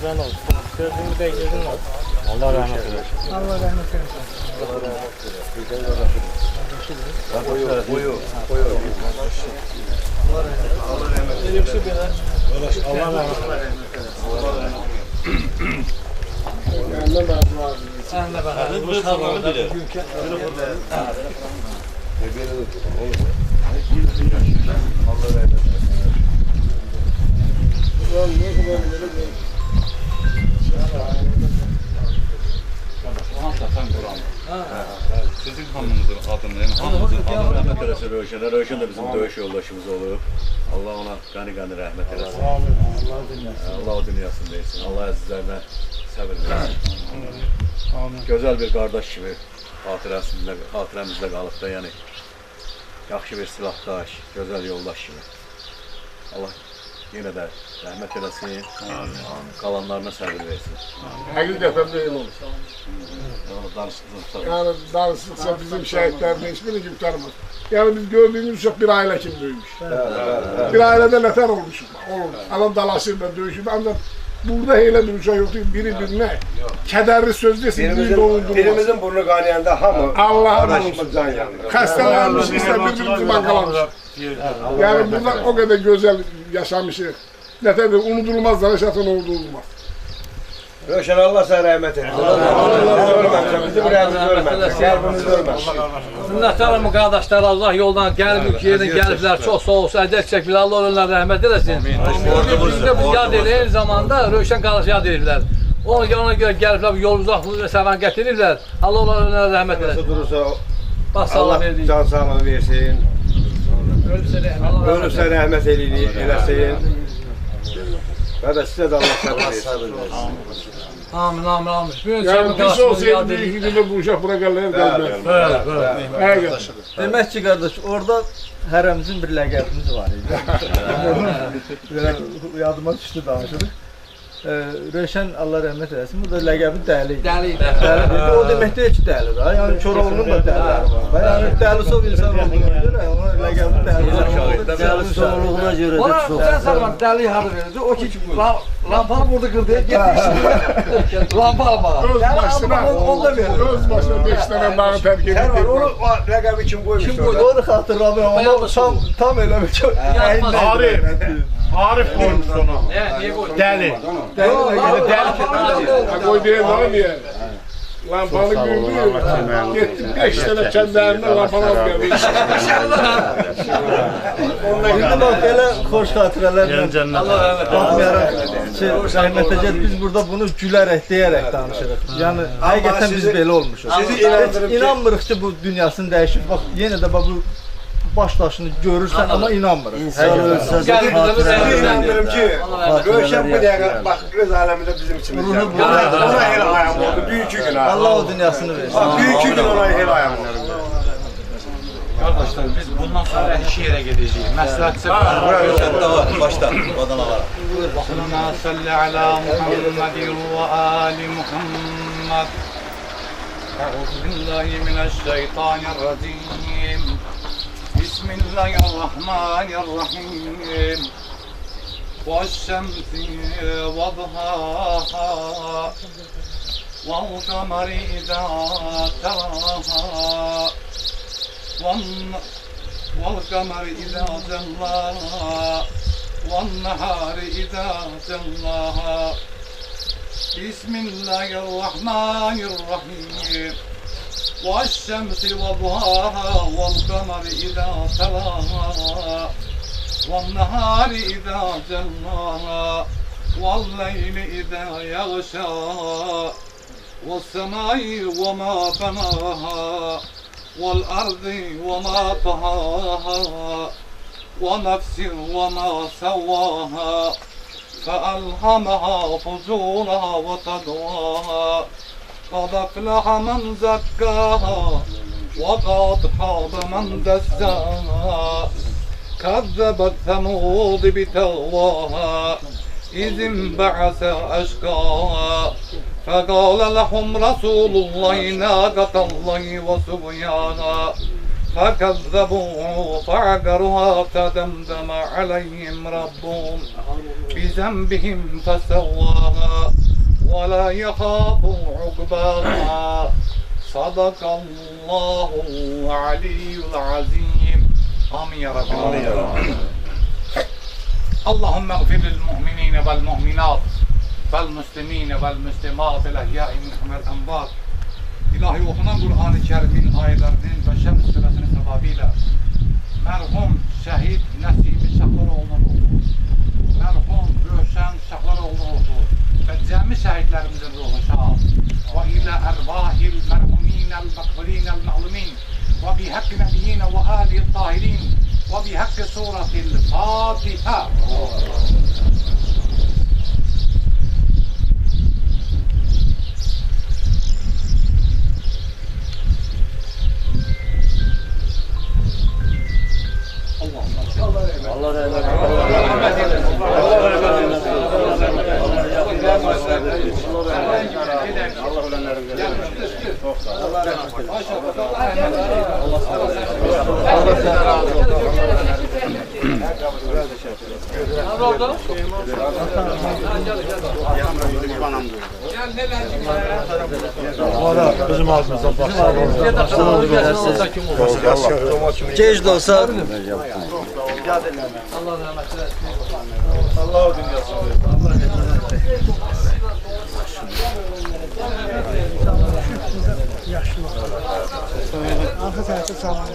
Kurban olsun. Sözünü bekledin mi? Allah rahmet eylesin. Allah rahmet eylesin. Boyu. Allah Sen de bakalım. Bu sabahında bugünkü. Sizin hanımınızın adını, yani hanımınızın adını rahmet eylesin Rövşen'e. Rövşen de bizim dövüş yoldaşımız olur. Allah ona gani rahmet eylesin. Allah o dünyasında etsin. Allah sizlerine sabır versin. Güzel bir kardeş gibi hatıramızda kalıp da yani yaxşı bir silahdaş, güzel yoldaş gibi. Allah yine de rahmet eylesin. Kalanlarına sabır versin. Hakikaten böyle olur. Danışıklık Yani danışıksa bizim şehitlerin hiçbirini kurtarmaz. Yani biz gördüğümüz çok bir aile kim dövmüş. Bir ailede nefer olmuş. Olur. Adam dalaşırlar, dövüşür. Ancak burada öyle bir şey yoktu. Biri birine kederli söz desin, bir doldurmaz. Birimizin burnu kaynayanda hamı Allah'ım olsun. can yandı. Hastalanmış, işte birbirimizi bankalamış. Yani burada o kadar güzel yaşamışız. Nefer de unutulmazlar, yaşatın unutulmaz. Rövşen Allah sana rahmet eylesin. Allah bizi buraya görmez. Kalbimizi görmez. Sünnətlərim qardaşlar, Allah yoldan gəlib, yerdən gəliblər, çox sağ olsun, ədək çəkbilər, Allah onlara rəhmət eləsin. Biz də bu yad eləyən zamanda Rövşən qardaş yad eləyirlər. Ona görə gəliblər, yol uzaqlığı səvən gətirirlər, Allah onlara rəhmət eləsin. Durursa Allah can sağlığı versin. Ölürsə rəhmət eləsin. Və də sizə də Allah sabır versin. Amin, amin, amin. Yani pis olsaydı büyük gidilme bu uşak bura gelirler. Evet. Demək ki, qardaş, orada hərəmizin bir ləqəbimiz var idi. Yadıma düşdü danışırıq. Rövşən, Allah rəhmət eləsin, bu da ləqəbi dəli idi. Dəli idi. O demək deyil ki, dəlidir. Yəni, Koroğlunun da dəliləri var. Yəni, dəli sov insan olduğuna görə, ona ləqəbi dəli. Dəli sovluğuna görə də Ona çox. sen zaman dəli harı verirdi, o ki lampanı burada kırdı, gitti lampa almağa. Öz başına, öz başına 5 tane bağı terk edip. Her var, onu rəqəbi kim qoymuş orada? Onu xatırlamıyorum, amma tam elə bir ki, Arif koymuş onu. Niye koydun? Deli. Koy diye var mı yani? Lampanı gördü, gitti 5 tane kendi eline lampanı al geldi. İndi bax, elə xoş xatirələrlə baxmayaraq ki, rəhmətəcət biz burada bunu gülərək, deyərək danışırıq. Yəni, həqiqətən biz belə olmuşuq. Heç inanmırıq ki, bu dünyasını dəyişib. Bax, yenə də bu baş daşını görürsən, amma inanmırıq. İnsan ölsə də Sizi xatirə inandırım ki, Rövşen bu dəqiqə, bax, öz aləmində bizim içimizdə. Ona el ayam oldu, büyükü gün ha. Allah o dünyasını versin. Büyükü gün ona el ayam oldu. Kardeşler biz bundan sonra iki yere gideceğiz. Məsləhətçi başta odan alarak. Allahümme salli ala Muhammedin ve ali Muhammed. Euzu billahi mineşşeytanirracim. Bismillahirrahmanirrahim. وَالشَّمْسِ وَضُحَاهَا وَالْقَمَرِ إِذَا تَلَاهَا وَالْقَمَرِ إِذَا جَلَّاهَا وَالنَّهَارِ إِذَا جَلَّاهَا بِسْمِ اللَّهِ الرَّحْمَنِ الرَّحِيمِ وَالشَّمْسِ وَضُحَاهَا وَالْقَمَرِ إِذَا تَلَاهَا وَالنَّهَارِ إِذَا جَلَّاهَا وَاللَّيْلِ إِذَا يَغْشَاهَا وَالسَّمَاءِ وَمَا بَنَاهَا وَالْأَرْضِ وَمَا طَحَاهَا وَنَفْسٍ وَمَا سَوَّاهَا فَأَلْهَمَهَا فُجُورَهَا وَتَقْوَاهَا قَدْ أَفْلَحَ مَنْ زَكَّاهَا وَقَدْ خَابَ مَنْ دَسَّاهَا كذبت ثمود بتغواها إذ انبعث أشقاها فقال لهم رسول الله ناقة الله وسقياها فكذبوه فعقروها فدمدم عليهم ربهم بذنبهم فسواها ولا يخاف عقباها صدق الله العلي العظيم آمين يا رب العالمين اللهم اغفر للمؤمنين والمؤمنات والمسلمين والمسلمات الأحياء منهم الأموات İlahi okunan Kur'an-ı Kerim'in ayetlerinin ve Şems suresinin sevabıyla merhum şehit Nesimi Şahlaroğlu'nun ruhu, merhum Röşen Şahlaroğlu'nun ruhu ve cemi şehitlerimizin ruhu şad ve ila ervahil merhuminel makbulinel ma'lumin ve bihakkı nebiyyine ve âlihi tahirin ve bihakkı suratil Fatiha. Allah rahmet eylesin. Allah ölenlerin çok sağ ol. Allah rahmet eylesin. Bizim ağzımızdan Geç de olsa Allah rahmet eylesin. Allah o dünyasını. Arka tarafta sağlam.